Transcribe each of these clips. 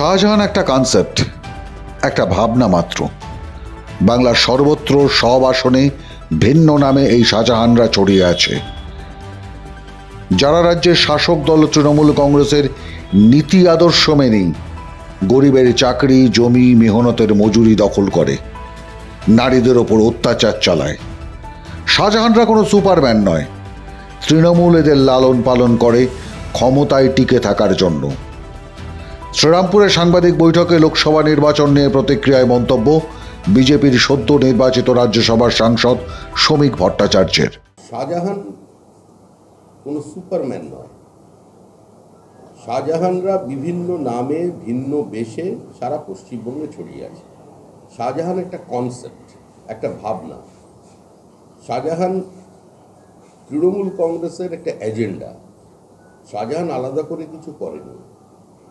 শাহজাহান একটা কনসেপ্ট, একটা ভাবনা মাত্র। বাংলার সর্বত্র সব আসনে ভিন্ন নামে এই শাহজাহানরা ছড়িয়ে আছে, যারা রাজ্যের শাসক দল তৃণমূল কংগ্রেসের নীতি আদর্শ মেনেই গরিবের চাকরি, জমি, মেহনতের মজুরি দখল করে, নারীদের ওপর অত্যাচার চালায়। শাহজাহানরা কোনো সুপারম্যান নয়, তৃণমূল এদের লালন পালন করে ক্ষমতায় টিকে থাকার জন্য। শ্রীরামপুরে সাংবাদিক বৈঠকে লোকসভা নির্বাচন নিয়ে প্রতিক্রিয়ায় মন্তব্য বিজেপির সদ্য নির্বাচিত রাজ্যসভার সাংসদ শ্রমিক ভট্টাচার্যের। শাহজাহান কোনো সুপারম্যান নয়। শাহজাহানরা বিভিন্ন নামে ভিন্ন বেশে সারা পশ্চিমবঙ্গে ছড়িয়ে আছে। শাহজাহান একটা কনসেপ্ট, একটা ভাবনা। শাহজাহান তৃণমূল কংগ্রেসের একটা এজেন্ডা। শাহজাহান আলাদা করে কিছু করেনি।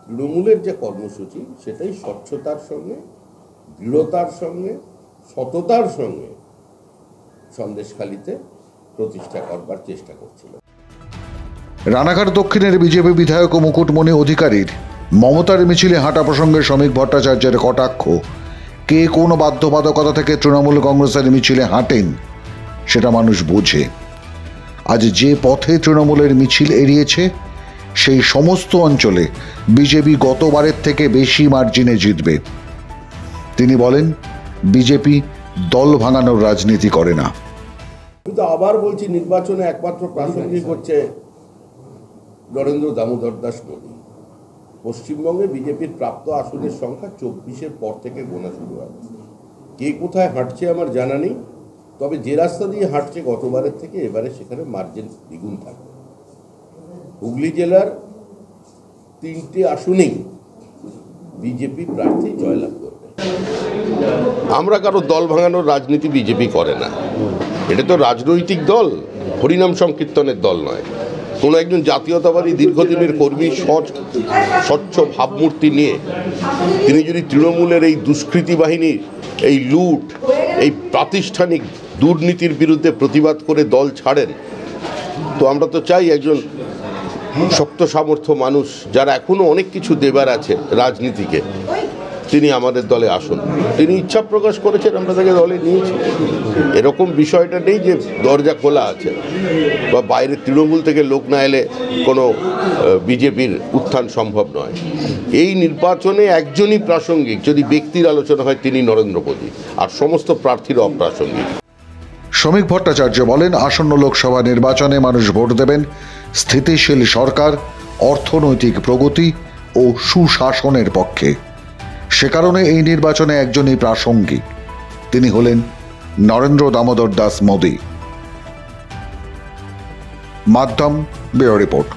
তৃণমূলের যে কর্মসূচি সেটাই স্বচ্ছতার সঙ্গে, দৃঢ়তার সঙ্গে, সততার সঙ্গে সন্দেশখালিতে প্রতিষ্ঠা করবার চেষ্টা করছিল। রানাঘাট দক্ষিণের বিজেপি বিধায়ক ও মুকুটমণি অধিকারীর মমতার মিছিলে হাঁটা প্রসঙ্গে শ্রমিক ভট্টাচার্যের কটাক্ষ, কে কোন বাধ্যবাধকতা থেকে তৃণমূল কংগ্রেসের মিছিলে হাঁটেন সেটা মানুষ বোঝে। আজ যে পথে তৃণমূলের মিছিল এড়িয়েছে সেই সমস্ত অঞ্চলে বিজেপি গতবারের থেকে বেশি মার্জিনে জিতবে। তিনি বলেন, বিজেপি দল ভাঙানোর রাজনীতি করে না। কিন্তু আবার বলছি, নির্বাচনে একমাত্র প্রাসঙ্গিক হচ্ছে নরেন্দ্র দামোদর দাস মোদী। পশ্চিমবঙ্গে বিজেপির প্রাপ্ত আসনের সংখ্যা 24-এর পর থেকে গোনা শুরু হবে। কে কোথায় হাঁটছে আমার জানা নেই, তবে যে রাস্তা দিয়ে হাঁটছে গতবারের থেকে এবারে সেখানে মার্জিন দ্বিগুণ থাকবে। হুগলি জেলার 3টে আসনেই বিজেপি প্রার্থী জয়লাভ করবে। আমরা কারো দল ভাঙানোর রাজনীতি বিজেপি করে না। এটা তো রাজনৈতিক দল, হরিনাম সংকীর্তনের দল নয়। কোনো একজন জাতীয়তাবাদী দীর্ঘদিনের কর্মী স্বচ্ছ ভাবমূর্তি নিয়ে তিনি যদি তৃণমূলের এই দুষ্কৃতী বাহিনীর এই লুট, এই প্রাতিষ্ঠানিক দুর্নীতির বিরুদ্ধে প্রতিবাদ করে দল ছাড়েন, তো আমরা তো চাই একজন শক্ত সামর্থ্য মানুষ, যারা এখনো অনেক কিছু দেবার আছে রাজনীতিকে, তিনি আমাদের দলে আসুন। তিনি ইচ্ছা প্রকাশ করেছেন, আমরা তাকে দলে নিয়েছি। এরকম বিষয়টা নেই যে দরজা খোলা আছে বা বাইরে তৃণমূল থেকে লোক না এলে কোনো বিজেপির উত্থান সম্ভব নয়। এই নির্বাচনে একজনই প্রাসঙ্গিক, যদি ব্যক্তির আলোচনা হয় তিনি নরেন্দ্র মোদী, আর সমস্ত প্রার্থীরা অপ্রাসঙ্গিক। শ্রমিক ভট্টাচার্য বলেন, আসন্ন লোকসভা নির্বাচনে মানুষ ভোট দেবেন স্থিতিশীল সরকার, অর্থনৈতিক প্রগতি ও সুশাসনের পক্ষে। সে কারণে এই নির্বাচনে একজনই প্রাসঙ্গিক, তিনি হলেন নরেন্দ্র দামোদর দাস মোদী। মাধ্যম ব্যুরো রিপোর্ট।